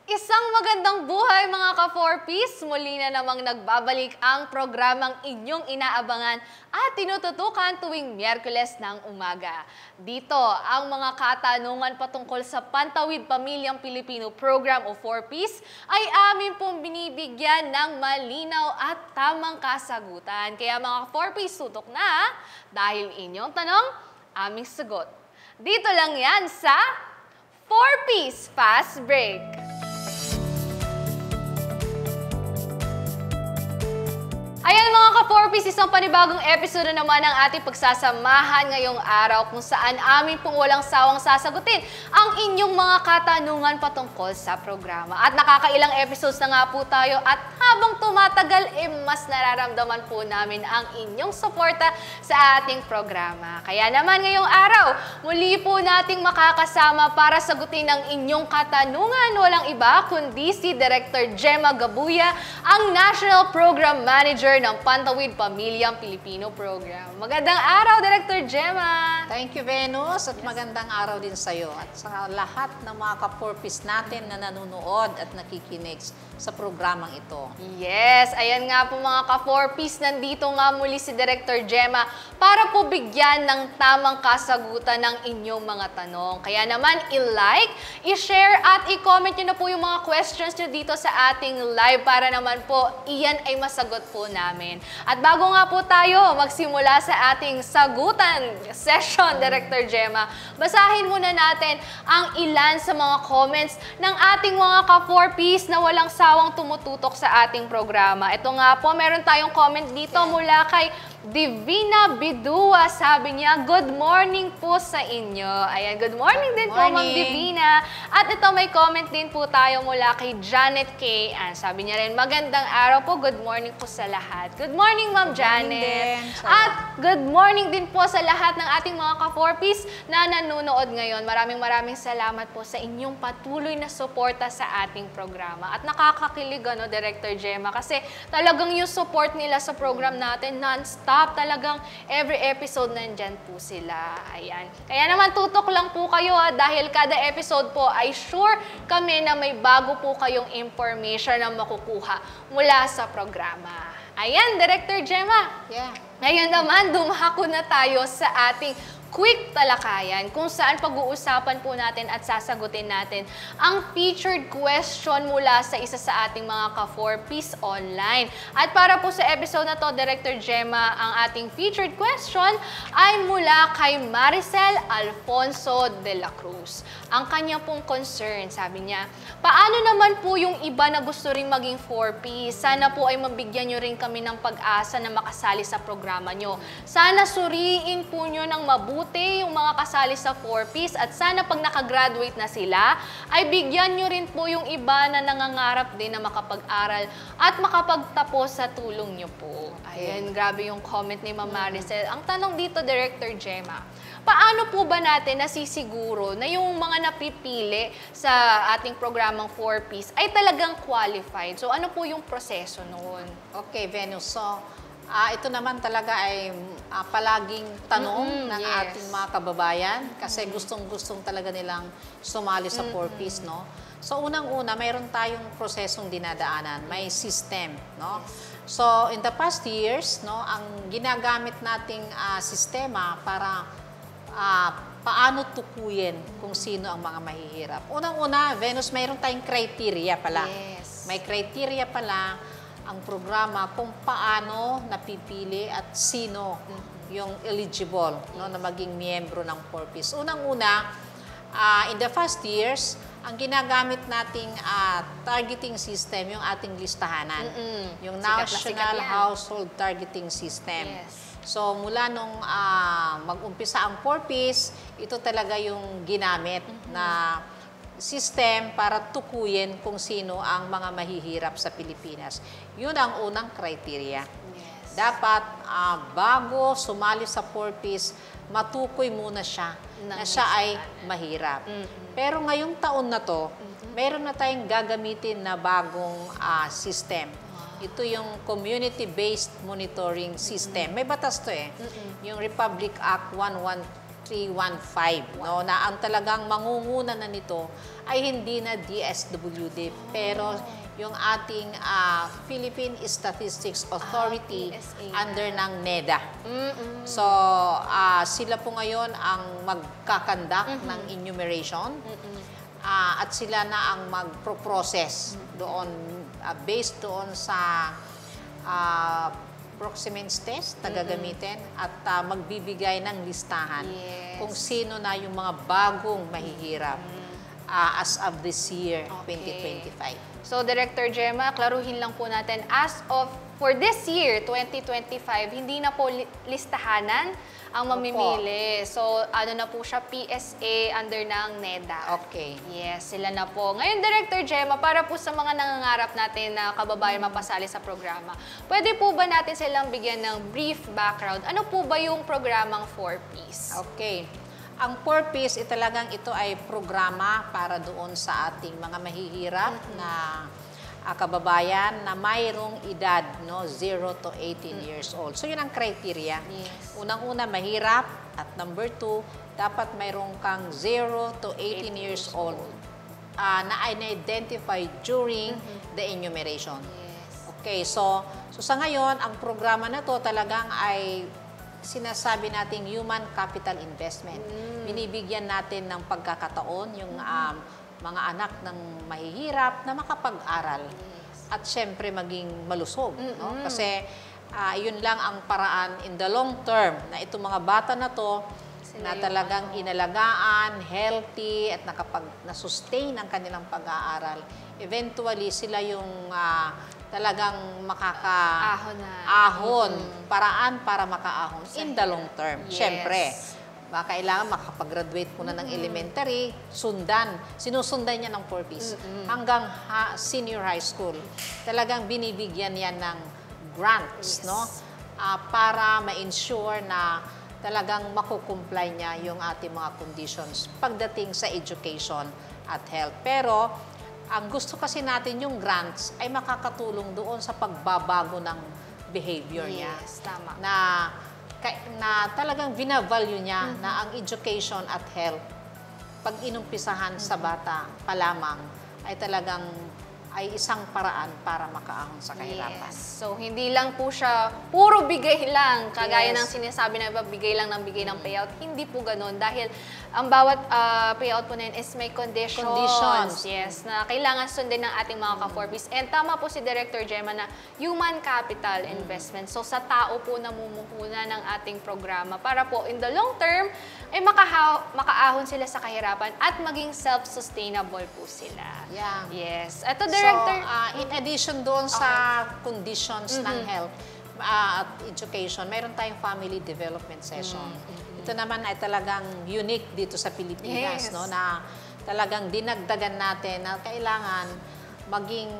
Isang magandang buhay mga ka-4Ps! Muli na namang nagbabalik ang programang inyong inaabangan at tinututukan tuwing Miyerkules ng umaga. Dito, ang mga katanungan patungkol sa Pantawid Pamilyang Pilipino Program o 4Ps ay amin pong binibigyan ng malinaw at tamang kasagutan. Kaya mga 4Ps, tutok na dahil inyong tanong, aming sagot. Dito lang yan sa 4Ps Fast Break! Ayan mga ka-4Ps, isang panibagong episode na naman ang ating pagsasamahan ngayong araw kung saan amin pong walang sawang sasagutin ang inyong mga katanungan patungkol sa programa. At nakakailang episodes na nga po tayo at habang tumatagal, mas nararamdaman po namin ang inyong suporta sa ating programa. Kaya naman ngayong araw, muli po nating makakasama para sagutin ang inyong katanungan. Walang iba kundi si Director Gemma Gabuya, ang National Program Manager ng Pantawid Pamilyang Pilipino Program. Magandang araw, Director Gemma! Thank you, Venus, at magandang araw din sa iyo at sa lahat ng mga ka-4Ps natin na nanonood at nakikinig sa programang ito. Yes, ayan nga po mga ka-4Ps, nandito nga muli si Director Gemma para po bigyan ng tamang kasagutan ng inyong mga tanong. Kaya naman, i-like, i-share at i-comment nyo na po yung mga questions nyo dito sa ating live para naman po iyan ay masagot po namin. At bago nga po tayo magsimula sa ating sagutan session, Director Gemma, basahin muna natin ang ilan sa mga comments ng ating mga ka-4Ps na walang sawang tumututok sa ating programa. Ito nga po, meron tayong comment dito mula kay Divina Bidua. Sabi niya, good morning po sa inyo. Ayan, good morning din po, Ma'am Divina. At ito, may comment din po tayo mula kay Janet K. Sabi niya rin, magandang araw po, good morning po sa lahat. Good morning, Ma'am Janet. At good morning din po sa lahat ng ating mga ka-4Ps na nanonood ngayon. Maraming salamat po sa inyong patuloy na suporta sa ating programa. At nakakakilig, Director Gemma, kasi talagang yung support nila sa program natin non-stop. Talagang every episode nandyan po sila. Ayan. Kaya naman tutok lang po kayo dahil kada episode po ay sure kami na may bago po kayong information na makukuha mula sa programa. Ayan, Director Gemma. Yeah. Ngayon naman, dumako na tayo sa ating quick talakayan kung saan pag-uusapan po natin at sasagutin natin ang featured question mula sa isa sa ating mga ka-4Ps online. At para po sa episode na to, Director Gemma, ang ating featured question ay mula kay Maricel Alfonso de la Cruz. Ang kanya pong concern, sabi niya, paano naman po yung iba na gusto rin maging 4P? Sana po ay mabigyan nyo rin kami ng pag-asa na makasali sa programa nyo. Sana suriin po nyo ng mabuti yung mga kasali sa 4Ps at sana pag nakagraduate na sila, ay bigyan nyo rin po yung iba na nangangarap din na makapag-aral at makapagtapos sa tulong nyo po. Ayan, grabe yung comment ni Ma'am Maricel. Ang tanong dito, Director Gemma, paano po ba natin nasisiguro na yung mga napipili sa ating programang 4Ps ay talagang qualified? So ano po yung proseso noon? Okay, Venus. So, ito naman talaga ay palaging tanong ng ating mga kababayan kasi gustong-gustong talaga nilang sumali sa 4Ps, no? So, unang-una, mayroon tayong prosesong dinadaanan. May system, no? So, in the past years, no, ang ginagamit nating sistema para paano tukuyin kung sino ang mga mahihirap. Unang-una, Venus, mayroon tayong criteria pala. Yes. May criteria pala ang programa kung paano napipili at sino yung eligible, no, na maging miyembro ng 4Ps. Unang-una, in the first years, ang ginagamit nating targeting system, yung ating listahanan. Yung National Household Targeting System. Yes. So, mula nung mag-umpisa ang 4Ps, ito talaga yung ginamit na system para tukuyin kung sino ang mga mahihirap sa Pilipinas. Yun ang unang criteria. Yes. Dapat bago sumali sa 4Ps, matukoy muna siya na siya ay mahirap. Pero ngayong taon na to, meron na tayong gagamitin na bagong system. Ito yung Community-Based Monitoring System. May batas to eh. Yung Republic Act 112 315, no, na ang talagang mangunguna na nito ay hindi na DSWD, pero yung ating Philippine Statistics Authority PSA. under ng NEDA. So, sila po ngayon ang magkakandak ng enumeration at sila na ang magpro-process doon, based doon sa proximate test na gagamitin at magbibigay ng listahan kung sino na yung mga bagong mahihirap as of this year, 2025. So, Director Gemma, klaruhin lang po natin, as of for this year, 2025, hindi na po listahanan ang mamimili. So, ano na po siya, PSA under ng NEDA. Okay. Yes, sila na po. Ngayon, Director Gemma, para po sa mga nangangarap natin na kababayan mapasali sa programa, pwede po ba natin silang bigyan ng brief background? Ano po ba yung programang 4Ps? Okay. Ang 4Ps, talagang ito ay programa para doon sa ating mga mahihirap na kababayan na mayroong edad, no, 0 to 18 years old. So, yun ang criteria. Yes. Unang-una, mahirap. At number 2, dapat mayroong kang 0 to 18 years old na identify during the enumeration. Yes. Okay, so sa ngayon, ang programa na to talagang ay sinasabi nating human capital investment. Binibigyan natin ng pagkakataon yung mga anak ng mahihirap na makapag-aral at syempre maging malusog. No? Kasi yun lang ang paraan in the long term na itong mga bata na to na talagang inalagaan, healthy at na-sustain ang kanilang pag-aaral. Eventually, sila yung talagang makakaahon, paraan para makaahon in the long term. Yes. Syempre, kailangan makapag-graduate muna ng elementary, sinusundan niya ng 4Ps hanggang senior high school. Talagang binibigyan yan ng grants, no? Para ma-ensure na talagang makukumply niya yung ating mga conditions pagdating sa education at health. Pero, ang gusto kasi natin yung grants ay makakatulong doon sa pagbabago ng behavior niya. Yes, tama. Na talagang binavalue niya na ang education at health, pag inumpisahan sa bata pa lamang, ay talagang ay isang paraan para makaahon sa kahirapan. Yes. So, hindi lang po siya puro bigay lang, kagaya ng sinasabi na iba, bigay lang ng bigay ng payout. Hindi po ganun dahil ang bawat payout po na yun is may conditions. Yes, na kailangan sundin ng ating mga ka-4Ps. And tama po si Director Gemma na human capital investment. So, sa tao po namumuhunan ng ating programa para po in the long term, ay makaahon sila sa kahirapan at maging self-sustainable po sila. Yeah. Yes. Ito, Director. So, in addition doon sa conditions ng health at education, mayroon tayong family development session. Ito naman ay talagang unique dito sa Pilipinas, no, na talagang dinagdagan natin na kailangan maging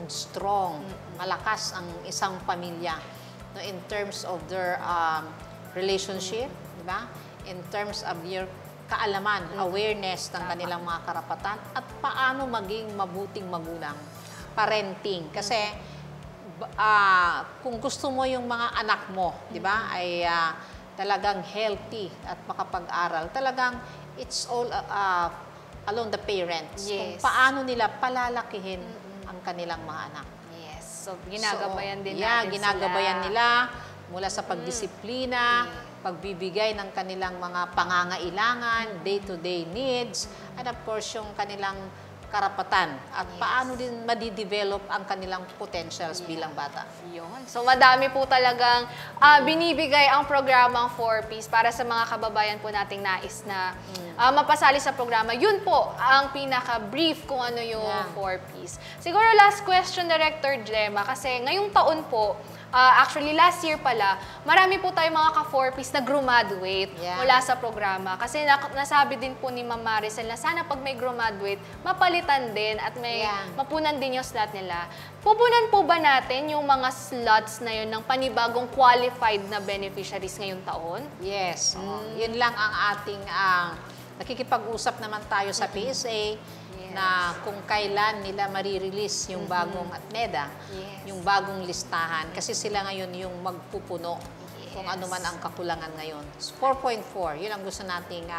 strong, malakas ang isang pamilya, no, in terms of their relationship, di ba? In terms of your kaalaman, awareness ng kanilang mga karapatan at paano maging mabuting magulang, parenting. Kasi kung gusto mo yung mga anak mo, di ba, ay talagang healthy at makapag-aral, talagang it's all along the parents. Kung paano nila palalakihin ang kanilang mga anak. Yes. So, ginagabayan din natin ginagabayan nila mula sa pagdisiplina, pagbibigay ng kanilang mga pangangailangan, day-to-day needs, and of course, yung kanilang karapatan at paano din madidevelop ang kanilang potentials bilang bata. Yun. So, madami po talagang binibigay ang programang 4Ps para sa mga kababayan po nating nais na mapasali sa programa. Yun po ang pinaka-brief kung ano yung 4Ps. Siguro last question, Director Gemma, kasi ngayong taon po, actually, last year pala, marami po tayong mga ka-4Ps na graduate mula sa programa. Kasi nasabi din po ni Ma'am Maricel na sana pag may graduate, mapalitan din at may mapunan din yung slot nila. Pupunan po ba natin yung mga slots na yun ng panibagong qualified na beneficiaries ngayong taon? Yes. Yun lang ang ating nakikipag-usap naman tayo sa PSA na kung kailan nila marirelease yung bagong NEDA, yung bagong listahan, kasi sila ngayon yung magpupuno kung ano man ang kakulangan ngayon. 4.4, yun ang gusto nating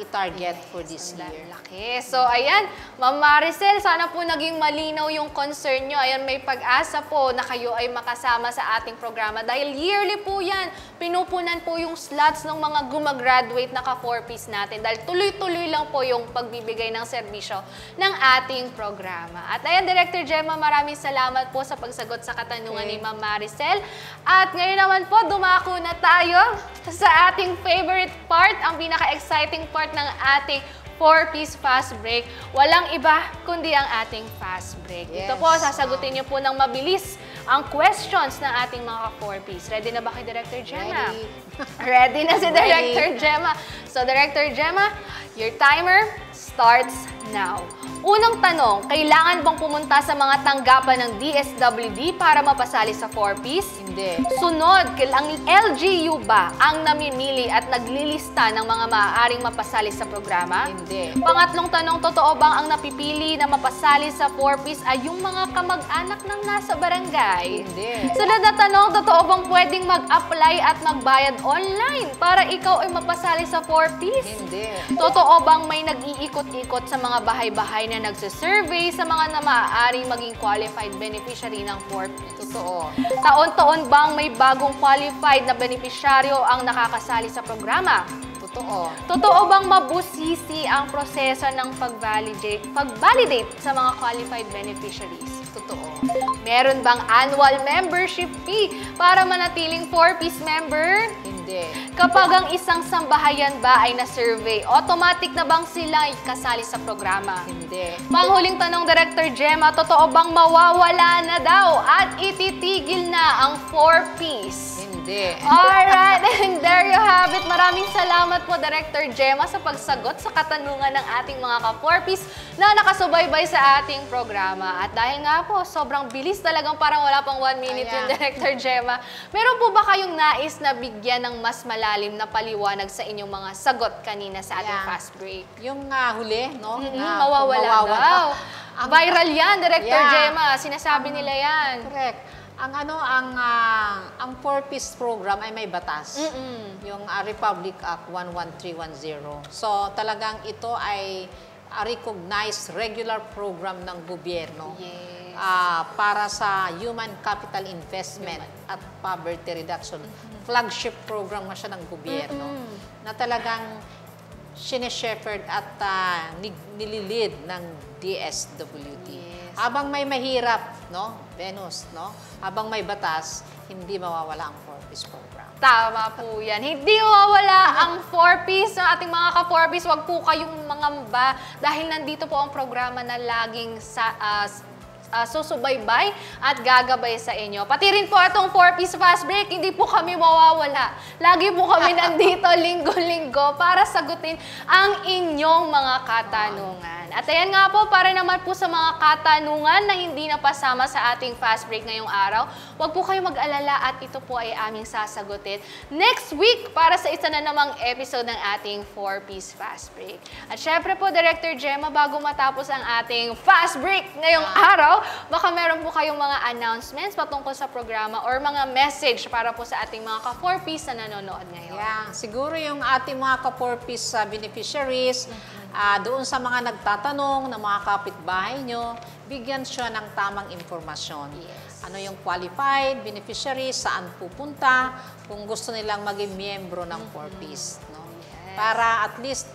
i-target for this year. Laki. So, ayan, Ma'am Maricel, sana po naging malinaw yung concern nyo. Ayan, may pag-asa po na kayo ay makasama sa ating programa. Dahil yearly po yan, pinupunan po yung slots ng mga gumagraduate na ka-4Ps natin. Dahil tuloy-tuloy lang po yung pagbibigay ng serbisyo ng ating programa. At ayan, Director Gemma, maraming salamat po sa pagsagot sa katanungan ni Ma'am Maricel. At ngayon naman po, dumako na tayo sa ating favorite part, ang pinaka-exciting part ng ating 4Ps Fast Break. Walang iba kundi ang ating Fast Break. Yes. Ito po, sasagutin niyo po ng mabilis ang questions ng ating mga 4Ps. Ready na ba kay Director Gemma? Ready. Ready na si Director Gemma. So, Director Gemma, your timer starts now. Unang tanong, kailangan bang pumunta sa mga tanggapan ng DSWD para mapasali sa 4Ps? Hindi. Sunod, ang LGU ba ang namimili at naglilista ng mga maaaring mapasali sa programa? Hindi. Pangatlong tanong, totoo bang ang napipili na mapasali sa 4Ps ay yung mga kamag-anak ng nasa barangay? Hindi. Sunod na tanong, totoo bang pwedeng mag-apply at magbayad online para ikaw ay mapasali sa 4Ps? Hindi. Totoo bang may nag-iikot-ikot sa mga bahay-bahay na nagsisurvey sa mga na maaaring maging qualified beneficiary ng 4Ps? Totoo. Taon-taon bang may bagong qualified na benepisyaryo ang nakakasali sa programa? Totoo. Totoo bang mabusisi ang proseso ng pag-validate sa mga qualified beneficiaries? Totoo. Meron bang annual membership fee para manatiling 4Ps member? Hindi. Kapag ang isang sambahayan ba ay na-survey, automatic na bang sila ay kasali sa programa? Hindi. Panghuling tanong, Director Gemma, totoo bang mawawala na daw at ititigil na ang 4Ps? Hindi. Alright, and there you have it. Maraming salamat po, Director Gemma, sa pagsagot sa katanungan ng ating mga ka-4Ps na nakasubaybay sa ating programa. At dahil nga po, sobrang bilis talagang parang wala pang 1 minute yung Director Gemma. Meron po ba kayong nais na bigyan ng mas malalim na paliwanag sa inyong mga sagot kanina sa ating fast break? Yung huli, no? Mawawala daw. Viral yan, Director Gemma. Sinasabi nila yan. Correct. Ang 4Ps program ay may batas. Yung Republic Act 11310. So talagang ito ay a recognized regular program ng gobyerno. Yes. Para sa human capital investment at poverty reduction. Flagship program nga siya ng gobyerno na talagang sineshepherd at nililid ng DSWD. Yes. Habang may mahirap, no, Venus, no? Habang may batas, hindi mawawala ang 4Ps program. Tama po yan. Hindi mawawala ang 4Ps ng ating mga ka-4Ps. Huwag po kayong mangamba dahil nandito po ang programa na laging susubaybay at gagabay sa inyo. Pati rin po itong 4Ps Fast Break, hindi po kami mawawala. Lagi po kami nandito linggo-linggo para sagutin ang inyong mga katanungan. At ayan nga po, para naman po sa mga katanungan na hindi napasama sa ating Fast Break ngayong araw, huwag po kayong mag-alala at ito po ay aming sasagutin next week para sa isa na namang episode ng ating 4Ps Fast Break. At syempre po, Director Gemma, bago matapos ang ating Fast Break ngayong araw, baka meron po kayong mga announcements patungkol sa programa or mga message para po sa ating mga ka-4Ps na nanonood ngayon. Yeah, siguro yung ating mga ka-4Ps beneficiaries, doon sa mga nagtatanong ng mga kapitbahay nyo, bigyan siya ng tamang informasyon. Yes. Ano yung qualified beneficiaries, saan pupunta, kung gusto nilang maging miyembro ng 4Ps. No? Yes. Para at least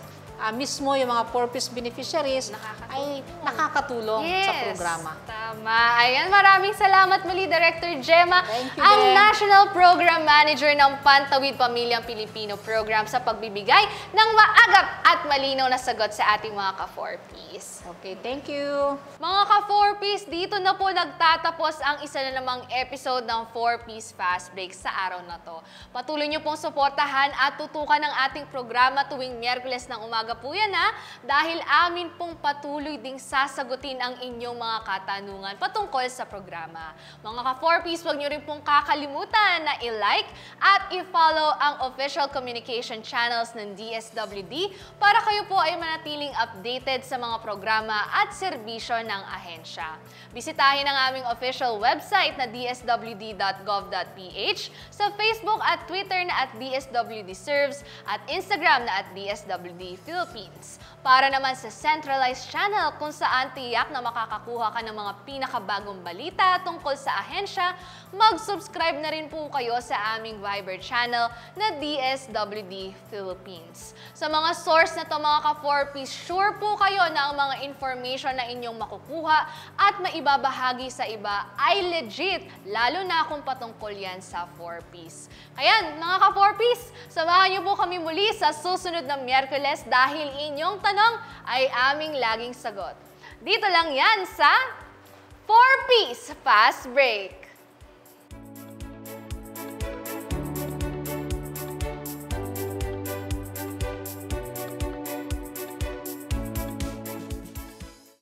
mismo yung mga 4Ps beneficiaries ay nakakatulong sa programa. Tama. Ayan, maraming salamat muli, Director Gemma, Thank you, ang Deb. National Program Manager ng Pantawid Pamilyang Pilipino Program sa pagbibigay ng maagap at malinaw na sagot sa ating mga ka-4Ps. Okay, thank you. Mga ka-4Ps, dito na po nagtatapos ang isa na namang episode ng 4Ps Fast Break sa araw na to. Patuloy niyo pong suportahan at tutukan ang ating programa tuwing Miyerkules ng umaga umaga po yan ha, dahil amin pong patuloy ding sasagutin ang inyong mga katanungan patungkol sa programa. Mga ka-4Ps, huwag nyo rin pong kakalimutan na i-like at i-follow ang official communication channels ng DSWD para kayo po ay manatiling updated sa mga programa at serbisyo ng ahensya. Bisitahin ang aming official website na dswd.gov.ph, sa Facebook at Twitter na @DSWD Serves at Instagram na @DSWD Philippines. Para naman sa centralized channel kung saan tiyak na makakakuha ka ng mga pinakabagong balita tungkol sa ahensya, mag-subscribe na rin po kayo sa aming Viber channel na DSWD Philippines. Sa mga source na to mga ka-4Ps, sure po kayo na ang mga information na inyong makukuha at maibabahagi sa iba ay legit, lalo na kung patungkol yan sa 4Ps. Kaya mga ka-4Ps, samahan niyo po kami muli sa susunod na Miyerkules dahil inyong tanong ay aming laging sagot. Dito lang yan sa 4Ps Fast Break.